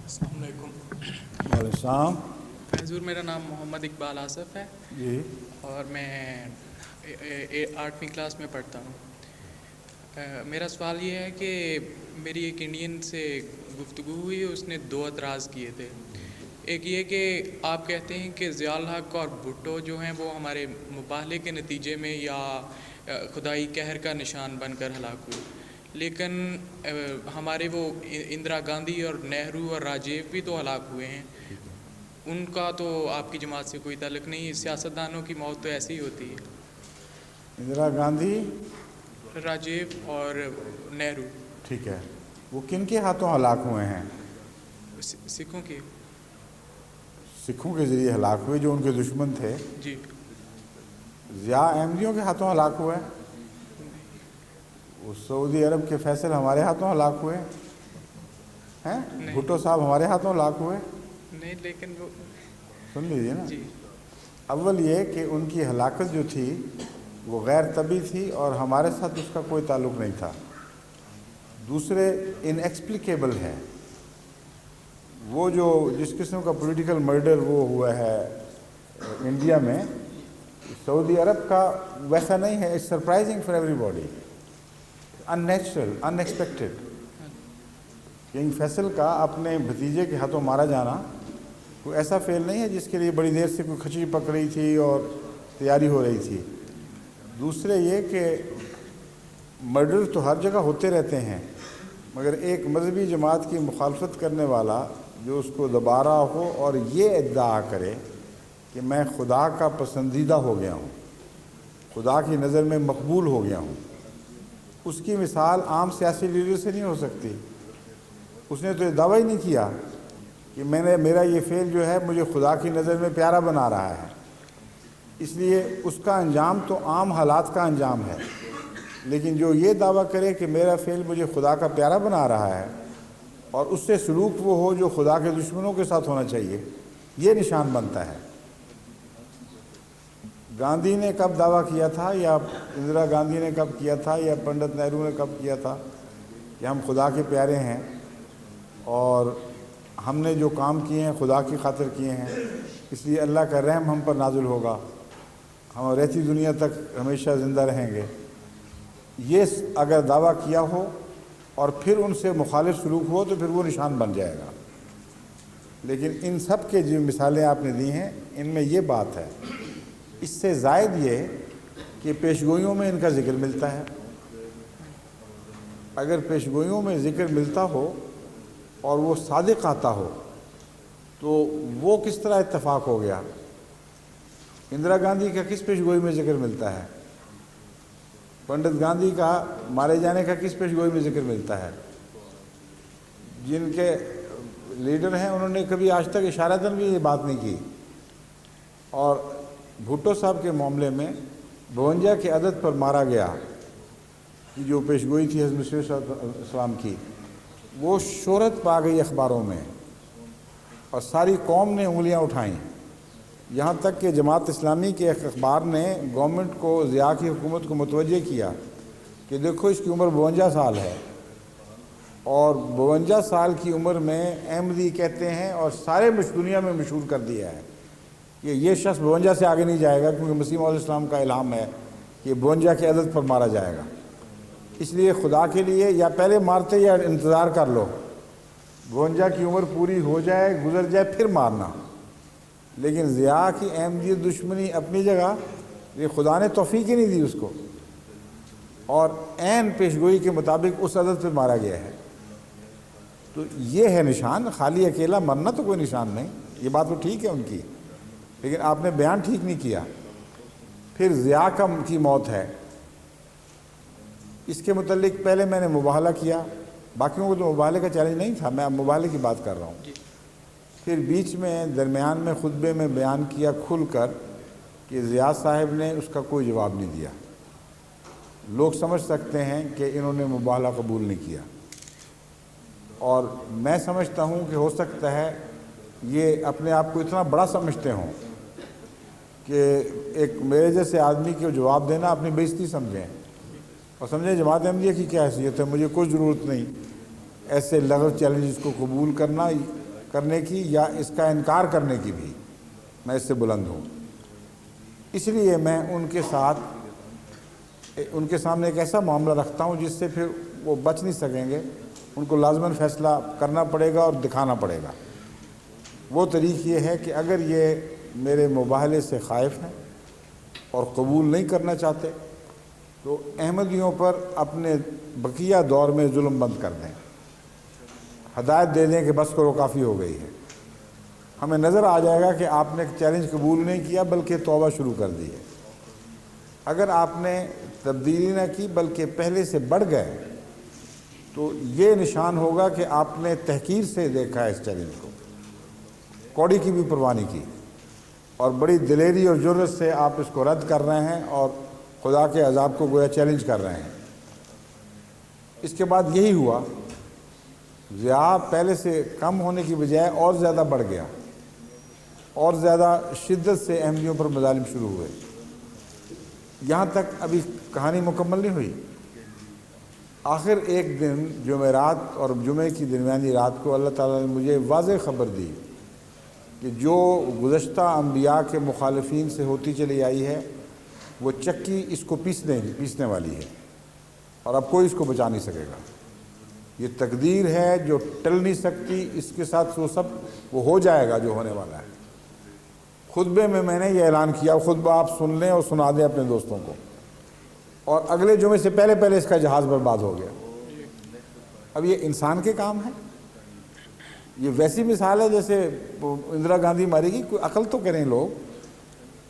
السلام علیکم وعلیکم السلام حضور، میرا نام محمد اقبال آصف ہے جی اور میں 8ویں کلاس میں پڑھتا ہوں۔ میرا سوال یہ ہے کہ میری ایک انڈین سے گفتگو ہوئی، اس نے 2 اعتراض کیے تھے۔ ایک یہ کہ آپ کہتے ہیں کہ ضیاء الحق اور بھٹو جو ہیں وہ ہمارے مباہلے کے نتیجے میں یا خدائی قہر کا نشان بن کر ہلاک ہوئے، لیکن ہمارے وہ اندرا گاندھی اور نہرو اور راجیو بھی تو ہلاک ہوئے ہیں، ان کا تو آپ کی جماعت سے کوئی تعلق نہیں۔ سیاستدانوں کی موت تو ایسے ہی ہوتی ہے، اندرا گاندھی راجیو اور نہرو ٹھیک ہے، وہ کن کے ہاتھوں ہلاک ہوئے ہیں؟ سکھوں کی۔ سکھوں کے ذریعے ہلاک ہوئے جو ان کے دشمن تھے۔ جی ضیاء احمدیوں کے ہاتھوں ہلاک ہوئے، وہ سعودی عرب کے فیصل ہمارے ہاتھوں ہلاک ہوئے ہیں، بھٹو صاحب ہمارے ہاتھوں ہلاک ہوئے۔ نہیں، لیکن وہ سن لیجیے نا، جی اول یہ کہ ان کی ہلاکت جو تھی وہ غیر طبی تھی اور ہمارے ساتھ اس کا کوئی تعلق نہیں تھا۔ دوسرے انیکسپلیکیبل ہے، وہ جو جس قسم کا پولیٹیکل مرڈر وہ ہوا ہے انڈیا میں، سعودی عرب کا ویسا نہیں ہے۔ It's surprising for everybody, unnatural, unexpected. King Faisal کا اپنے بھتیجے کے ہاتھوں مارا جانا کوئی ایسا فعل نہیں ہے جس کے لیے بڑی دیر سے کوئی کھچڑی پک رہی تھی اور تیاری ہو رہی تھی۔ دوسرے یہ کہ مرڈر تو ہر جگہ ہوتے رہتے ہیں، مگر ایک مذہبی جماعت کی مخالفت کرنے والا جو اس کو دبا رہا ہو اور یہ ادعا کرے کہ میں خدا کا پسندیدہ ہو گیا ہوں، خدا کی نظر میں مقبول ہو گیا ہوں، اس کی مثال عام سیاسی لیڈر سے نہیں ہو سکتی۔ اس نے تو یہ دعویٰ ہی نہیں کیا کہ میرا یہ فعل جو ہے مجھے خدا کی نظر میں پیارا بنا رہا ہے، اس لیے اس کا انجام تو عام حالات کا انجام ہے۔ لیکن جو یہ دعویٰ کرے کہ میرا فعل مجھے خدا کا پیارا بنا رہا ہے اور اس سے سلوک وہ ہو جو خدا کے دشمنوں کے ساتھ ہونا چاہیے، یہ نشان بنتا ہے۔ گاندھی نے کب دعویٰ کیا تھا، یا اندرا گاندھی نے کب کیا تھا، یا پنڈت نہرو نے کب کیا تھا کہ ہم خدا کے پیارے ہیں اور ہم نے جو کام کیے ہیں خدا کی خاطر کیے ہیں، اس لیے اللہ کا رحم ہم پر نازل ہوگا، ہم رہتی دنیا تک ہمیشہ زندہ رہیں گے؟ یہ اگر دعویٰ کیا ہو اور پھر ان سے مخالف سلوک ہو تو پھر وہ نشان بن جائے گا۔ لیکن ان سب کے جو مثالیں آپ نے دی ہیں ان میں یہ بات ہے۔ اس سے زائد یہ کہ پیشگوئیوں میں ان کا ذکر ملتا ہے۔ اگر پیشگوئیوں میں ذکر ملتا ہو اور وہ صادق آتا ہو تو وہ کس طرح اتفاق ہو گیا؟ اندرا گاندھی کا کس پیشگوئی میں ذکر ملتا ہے؟ پنڈت گاندھی کا مارے جانے کا کس پیشگوئی میں ذکر ملتا ہے؟ جن کے لیڈر ہیں انہوں نے کبھی آج تک اشارتاً بھی یہ بات نہیں کی۔ اور بھٹو صاحب کے معاملے میں 52 کے عدد پر مارا گیا، جو پیشگوئی تھی حضرت مسیح صلی اللہ علیہ وسلم کی، وہ شہرت پا گئی اخباروں میں اور ساری قوم نے انگلیاں اٹھائیں، یہاں تک کہ جماعت اسلامی کے ایک اخبار نے گورنمنٹ کو، ضیاء کی حکومت کو متوجہ کیا کہ دیکھو اس کی عمر 52 سال ہے، اور 52 سال کی عمر میں احمدی کہتے ہیں اور سارے دنیا میں مشہور کر دیا ہے کہ یہ شخص 52 سے آگے نہیں جائے گا، کیونکہ مسیح علیہ السلام کا الہام ہے کہ 52 کے عدد پر مارا جائے گا۔ اس لیے خدا کے لیے یا پہلے مارتے یا انتظار کر لو، 52 کی عمر پوری ہو جائے، گزر جائے، پھر مارنا۔ لیکن ضیاء کی احمدیت دشمنی اپنی جگہ، یہ خدا نے توفیق ہی نہیں دی اس کو، اور عین پیشگوئی کے مطابق اس عدد پہ مارا گیا ہے۔ تو یہ ہے نشان، خالی اکیلا مرنا تو کوئی نشان نہیں۔ یہ بات تو ٹھیک ہے ان کی، لیکن آپ نے بیان ٹھیک نہیں کیا۔ پھر ضیاء کی موت ہے، اس کے متعلق پہلے میں نے مباہلہ کیا، باقیوں کو تو مباہلے کا چیلنج نہیں تھا، میں اب مباہلے کی بات کر رہا ہوں۔ پھر بیچ میں درمیان میں خطبے میں بیان کیا کھل کر کہ ضیاء صاحب نے اس کا کوئی جواب نہیں دیا۔ لوگ سمجھ سکتے ہیں کہ انہوں نے مباہلہ قبول نہیں کیا، اور میں سمجھتا ہوں کہ ہو سکتا ہے یہ اپنے آپ کو اتنا بڑا سمجھتے ہوں کہ ایک میرے جیسے آدمی کو جواب دینا اپنی بےعزتی سمجھیں، اور سمجھیں جماعت احمدیہ کی کیا حیثیت ہے، مجھے کوئی ضرورت نہیں ایسے لغو چیلنجز کو قبول کرنا کرنے کی یا اس کا انکار کرنے کی بھی میں اس سے بلند ہوں. اس لیے میں ان کے سامنے ایک ایسا معاملہ رکھتا ہوں جس سے پھر وہ بچ نہیں سکیں گے, ان کو لازماً فیصلہ کرنا پڑے گا اور دکھانا پڑے گا. وہ طریق یہ ہے کہ اگر یہ میرے مباہلے سے خائف ہیں اور قبول نہیں کرنا چاہتے تو احمدیوں پر اپنے بقیہ دور میں ظلم بند کر دیں, ہدایت دے دیں کہ بس کرو کافی ہو گئی ہے. ہمیں نظر آ جائے گا کہ آپ نے چیلنج قبول نہیں کیا بلکہ توبہ شروع کر دی ہے. اگر آپ نے تبدیلی نہ کی بلکہ پہلے سے بڑھ گئے تو یہ نشان ہوگا کہ آپ نے تحقیر سے دیکھا ہے اس چیلنج کو, کوڑی کی بھی پرواہ نہیں کی, اور بڑی دلیری اور جرأت سے آپ اس کو رد کر رہے ہیں اور خدا کے عذاب کو گویا چیلنج کر رہے ہیں. اس کے بعد یہی ہوا, ضیاء پہلے سے کم ہونے کی بجائے اور زیادہ بڑھ گیا, اور زیادہ شدت سے احمدیوں پر مظالم شروع ہوئے. یہاں تک ابھی کہانی مکمل نہیں ہوئی. آخر ایک دن جمعرات اور جمعے کی درمیانی رات کو اللہ تعالیٰ نے مجھے واضح خبر دی کہ جو گزشتہ انبیاء کے مخالفین سے ہوتی چلی آئی ہے وہ چکی اس کو پیسنے والی ہے, اور اب کوئی اس کو بچا نہیں سکے گا. یہ تقدیر ہے جو ٹل نہیں سکتی, اس کے ساتھ وہ ہو جائے گا جو ہونے والا ہے. خطبے میں نے یہ اعلان کیا, خطبہ آپ سن لیں اور سنا دیں اپنے دوستوں کو, اور اگلے جمعے سے پہلے اس کا جہاز برباد ہو گیا. اب یہ انسان کے کام ہے, یہ ویسی مثال ہے جیسے اندرا گاندھی مارے گی. کوئی عقل تو کریں لوگ.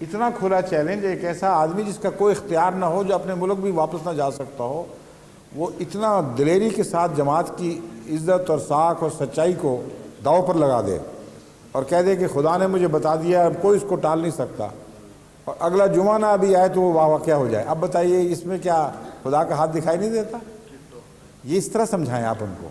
اتنا کھلا چیلنج, ایک ایسا آدمی جس کا کوئی اختیار نہ ہو, جو اپنے ملک بھی واپس نہ جا سکتا ہو, وہ اتنا دلیری کے ساتھ جماعت کی عزت اور ساکھ اور سچائی کو داؤ پر لگا دے اور کہہ دے کہ خدا نے مجھے بتا دیا, اب کوئی اس کو ٹال نہیں سکتا, اور اگلا جمعہ نہ ابھی آئے تو وہ واقعہ ہو جائے. اب بتائیے اس میں کیا خدا کا ہاتھ دکھائی نہیں دیتا؟ یہ اس طرح سمجھائیں آپ ان کو.